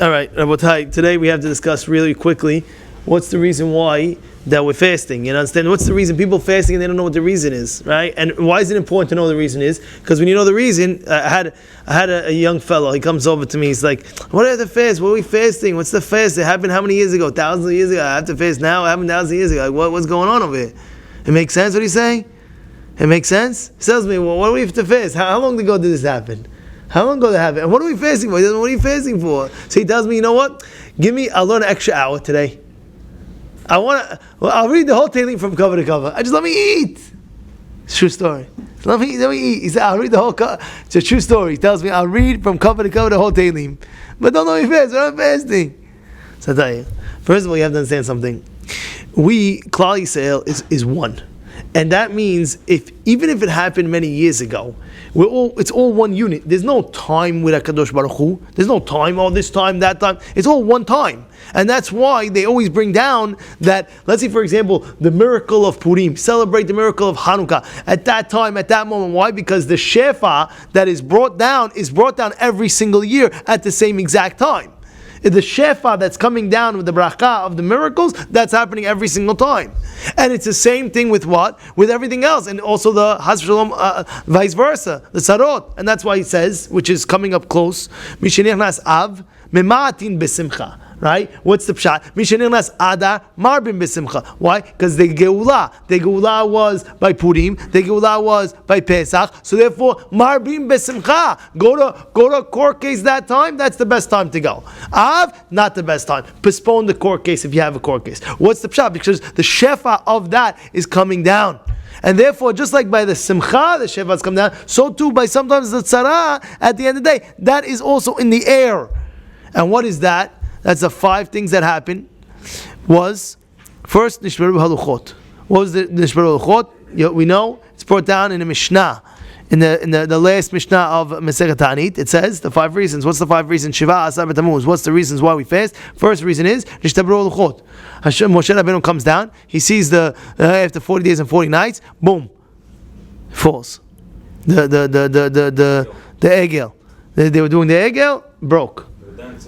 All right, Rabotai, today we have to discuss really quickly what's the reason why that we're fasting. You understand? What's the reason people fasting and they don't know what the reason is, right? And why is it important to know the reason is? Because when you know the reason, I had a young fellow. He comes over to me. He's like, "What are the fast? What are we fasting? What's the fast? It happened how many years ago? Thousands of years ago. I have to fast now. It happened thousands of years ago. Like, what's going on over here?" It makes sense what he's saying? It makes sense? He tells me, "Well, what do we have to fast? How long ago did this happen? How long ago did it happen? And what are we fasting for?" He doesn't know what are you fasting for? So he tells me, "You know what? I'll learn an extra hour today. I'll read the whole Tehillim from cover to cover. Just let me eat." It's a true story. Let me eat. He said, "I'll read the whole cover." It's a true story. He tells me, "I'll read from cover to cover the whole Tehillim. But don't let me fast. I'm not fasting." So I tell you, first of all, you have to understand something. Klal Yisrael is one. And that means even if it happened many years ago, it's all one unit. There's no time with HaKadosh Baruch Hu. There's no time, this time, that time. It's all one time. And that's why they always bring down that, let's say for example, the miracle of Purim, celebrate the miracle of Hanukkah at that time, at that moment. Why? Because the Shefa that is brought down every single year at the same exact time. The Shefa that's coming down with the bracha of the miracles, that's happening every single time. And it's the same thing with what? With everything else. And also the Chas V'Shalom, vice versa, the Sarot. And that's why he says, which is coming up close, Mishenichnas Av, Mema'atin Besimcha. Right? What's the pshat? Mishenirnas Adar Marbin Besimcha. Why? Because the Geula was by Purim, the Geula was by Pesach. So therefore, Marbin Besimcha. Go to court case that time. That's the best time to go. Av, not the best time. Postpone the court case if you have a court case. What's the pshat? Because the shefa of that is coming down. And therefore, just like by the simcha, the shefas come down, so too by sometimes the tzara, at the end of the day, that is also in the air. And what is that? That's the 5 things that happened. Was first Nishbaru Haluchot. What was the Nishbaru Haluchot? We know it's brought down in a Mishnah, in the last Mishnah of Masechet Ta'anit. It says the 5 reasons. What's the 5 reasons? Shiva Asar Tammuz. What's the reasons why we fast? First reason is Nishbaru Haluchot. Moshe Rabbeinu comes down. He sees after 40 days and 40 nights, boom, falls. The egel. They were doing the egel, broke.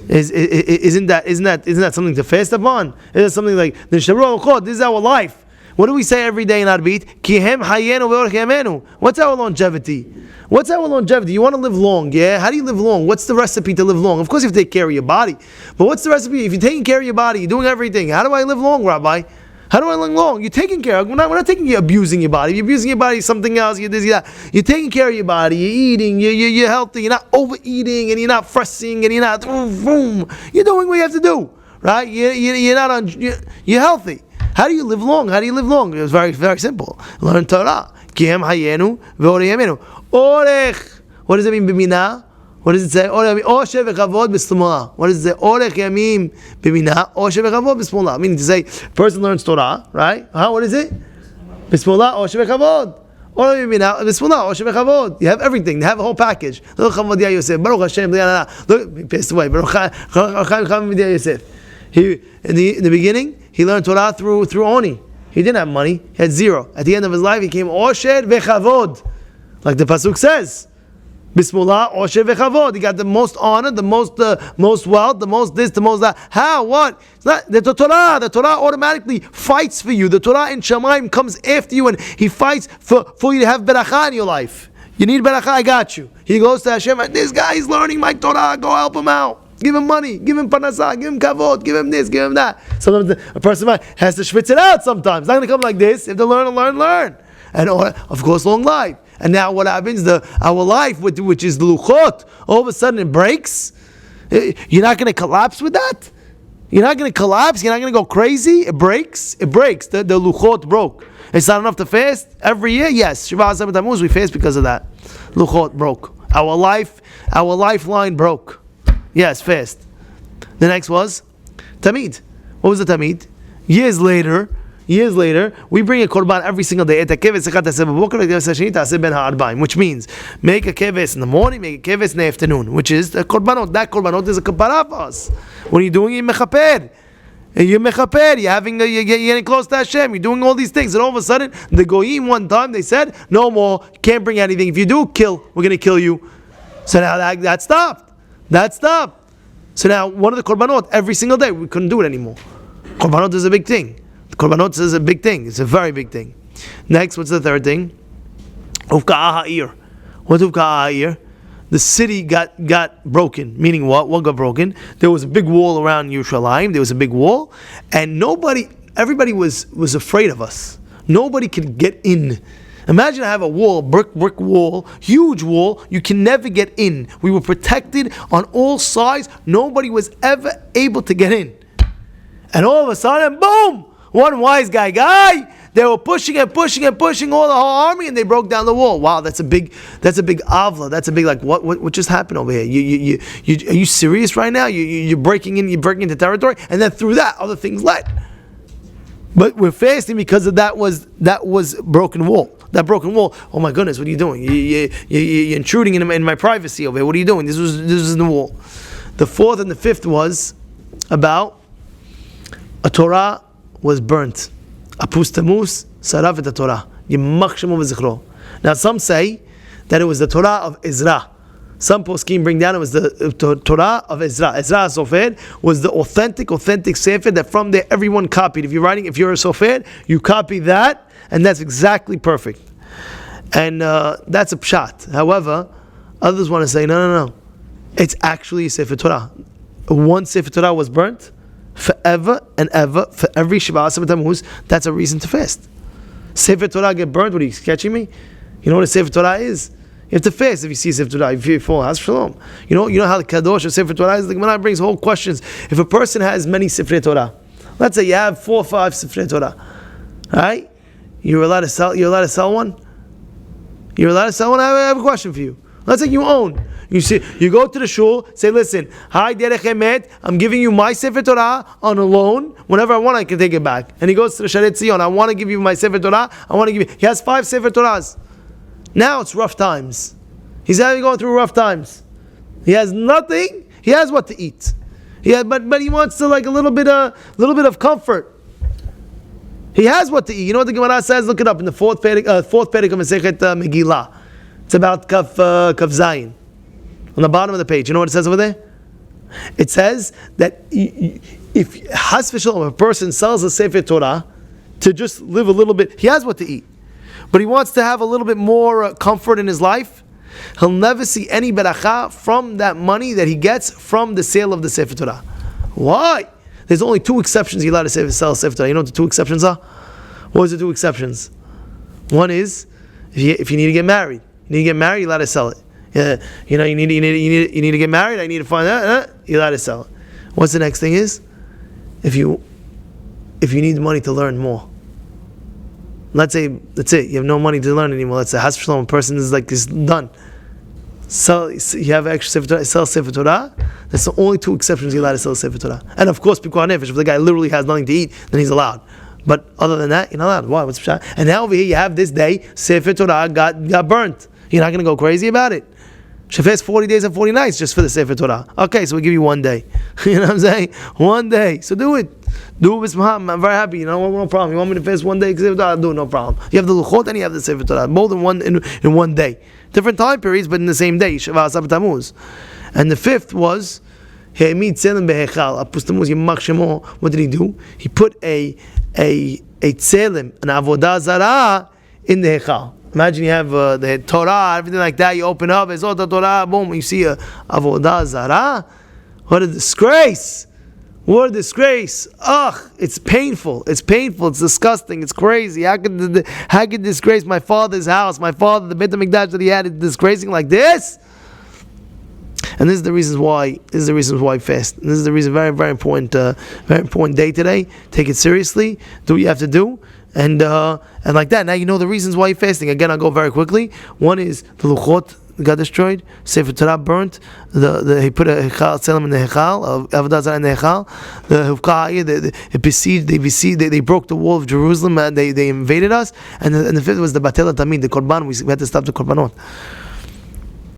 Isn't that something to fast upon? Is it something like this is our life? What do we say every day in Arbit? What's our longevity? You want to live long, yeah? How do you live long? What's the recipe to live long? Of course, you have to take care of your body. But what's the recipe? If you're taking care of your body, you're doing everything. How do I live long, Rabbi? How do I live long? You're taking care of. We're not taking you abusing your body. If you're abusing your body, something else. You're this, that. You're taking care of your body. You're eating. You're healthy. You're not overeating, and you're not fussing, and you're not. You're doing what you have to do, right? You're not on. You're healthy. How do you live long? It was very, very simple. Learn Torah. Kiem hayenu ve'oreyamenu. Orech. What does it mean? B'minah. What does it say? What does it say? Orech yamim b'minah, oshe v'chavod b'smolah. Meaning to say, person learns Torah, right? What is it? B'smolah, oshe v'chavod. Orech b'minah, b'smolah, oshe v'chavod. You have everything. They have a whole package. Look, Rabbi Yosef, Baruch Hashem, look, he passed away. Baruch Rabbi Yosef. In the beginning, he learned Torah through Oni. He didn't have money. He had 0. At the end of his life, he came osher v'chavod, like the pasuk says. Bismillah, Osher v'chavod. He got the most honor, the most wealth, the most this, the most that. How? What? It's not the Torah. The Torah automatically fights for you. The Torah in Shamayim comes after you, and he fights for you to have beracha in your life. You need beracha, I got you. He goes to Hashem, this guy is learning my Torah, go help him out. Give him money, give him parnasah, give him kavod, give him this, give him that. Sometimes a person has to schwitz it out sometimes. It's not going to come like this. You have to learn. And of course, long life. And now what happens? Our life, which is the luchot, all of a sudden it breaks. You're not going to collapse with that? You're not going to collapse? You're not going to go crazy? It breaks. The luchot broke. It's not enough to fast every year? Yes. Shiva Asar Tammuz, we fast because of that. Luchot broke. Our lifeline broke. Yes, fast. The next was Tamid. What was the Tamid? Years later, we bring a korban every single day. Which means, make a keves in the morning, make a keves in the afternoon. Which is the korbanot. That korbanot is a kapara for us. When you're doing it, mechaper. You're getting close to Hashem. You're doing all these things. And all of a sudden, the goyim one time, they said, no more, can't bring anything. If you do, kill. We're going to kill you. So now that stopped. So So now, one of the korbanot, every single day, we couldn't do it anymore. Korbanot is a big thing. Korbanot is a big thing. It's a very big thing. Next, what's the third thing? Ufka'ah ha'ir. What's ufka'ah ha'ir? The city got broken. Meaning what? What got broken? There was a big wall around Yerushalayim. There was a big wall. And everybody was afraid of us. Nobody could get in. Imagine I have a wall, brick wall, huge wall. You can never get in. We were protected on all sides. Nobody was ever able to get in. And all of a sudden, boom! One wise guy, they were pushing all the whole army, and they broke down the wall. Wow, that's a big avla. That's a big what just happened over here? You are you serious right now? You're breaking into territory, and then through that, other things led. But we're fasting because of that was broken wall. That broken wall. Oh my goodness, what are you doing? You're intruding in my privacy over here. What are you doing? This was the wall. The fourth and the fifth was about a Torah was burnt. Apus Tammuz saraf et Torah. Yimach shemo v'zichro. Now some say that it was the Torah of Ezra. Some poskim bring down it was the Torah of Ezra. Ezra Sofer was the authentic sefer that from there everyone copied. If you're a Sofer, you copy that, and that's exactly perfect. And that's a pshat. However, others want to say no. It's actually a sefer Torah. One sefer Torah was burnt forever and ever for every Shiva Asar Tammuz. That's a reason to fast. Sefer Torah get burnt. What are you catching me? You know what a sefer Torah is? You have to fast if you see Sefer Torah. If you fall, has shalom. You know how the kadosh of Sefer Torah is. The Gemara brings whole questions. If a person has many Sefer Torah, let's say you have 4 or 5 Sefer Torah, right? You're allowed to sell one. You're allowed to sell one. I have a question for you. Let's say you own. You go to the shul, say, listen, hi Derech Emet, I'm giving you my Sefer Torah on a loan. Whenever I want, I can take it back. And he goes to the Sharet Zion, I want to give you my Sefer Torah. He has 5 Sefer Torahs. Now it's rough times. He's going through rough times. He has nothing. He has what to eat. But he wants to like a little bit of comfort. He has what to eat. You know what the Gemara says? Look it up in the fourth perek of Masechet Megillah. It's about Kaf Zayin. On the bottom of the page. You know what it says over there? It says that if Has v'Shalom, a person sells a Sefer Torah to just live a little bit, he has what to eat. But he wants to have a little bit more comfort in his life, he'll never see any beracha from that money that he gets from the sale of the Sefer Torah. Why? There's only 2 exceptions you're allowed to sell Sefer Torah. You know what the 2 exceptions are? What are the 2 exceptions? One is, if you need to get married. You're allowed to sell it. You need to get married, I need to find that, you're allowed to sell it. What's the next thing is? If you need money to learn more. Let's say that's it. You have no money to learn anymore. Let's say Has v'Shalom, a person is done. You have extra Sefer Torah. Sell Sefer Torah. That's the only 2 exceptions you're allowed to sell Sefer Torah. And of course, Pikuach Nefesh. If the guy literally has nothing to eat, then he's allowed. But other than that, you're not allowed. Why? What's the pshat? And now over here you have this day Sefer Torah got burnt. You're not going to go crazy about it. Shafes 40 days and 40 nights just for the Sefer Torah. Okay, so we give you 1 day. You know what I'm saying? 1 day. So do it. Do it with Muhammad. I'm very happy. You know, no problem. You want me to fast 1 day? I'll do it, no problem. You have the Luchot and you have the Sefer Torah. Both in one day. Different time periods, but in the same day. Shiva Asar Tammuz. And the 5th was He'emid Tzelem Behechal. Apus Tammuz Yimach Shemo. What did he do? He put a Tzelem, an Avodah Zarah, in the Hechal. Imagine you have the Torah, everything like that. You open up, it's all the Torah, boom, you see a Avodah Zarah. What a disgrace! What a disgrace! Ugh, it's painful. It's disgusting. It's crazy. How could disgrace my father's house, the Beit HaMikdash that he had, is disgracing like this? And this is the reasons why. I fast. And this is the reason. Very, very important day today. Take it seriously. Do what you have to do. And like that. Now you know the reasons why you're fasting. Again, I'll go very quickly. One is the Luchot got destroyed. Sefer Torah burnt. He put a Hechal Tzelem in the Hechal, Avodah Zarah in the Hechal. The Huvkah, they broke the wall of Jerusalem. They invaded us. And the 5th was the Batel Tamid, the Korban. We had to stop the Korbanot.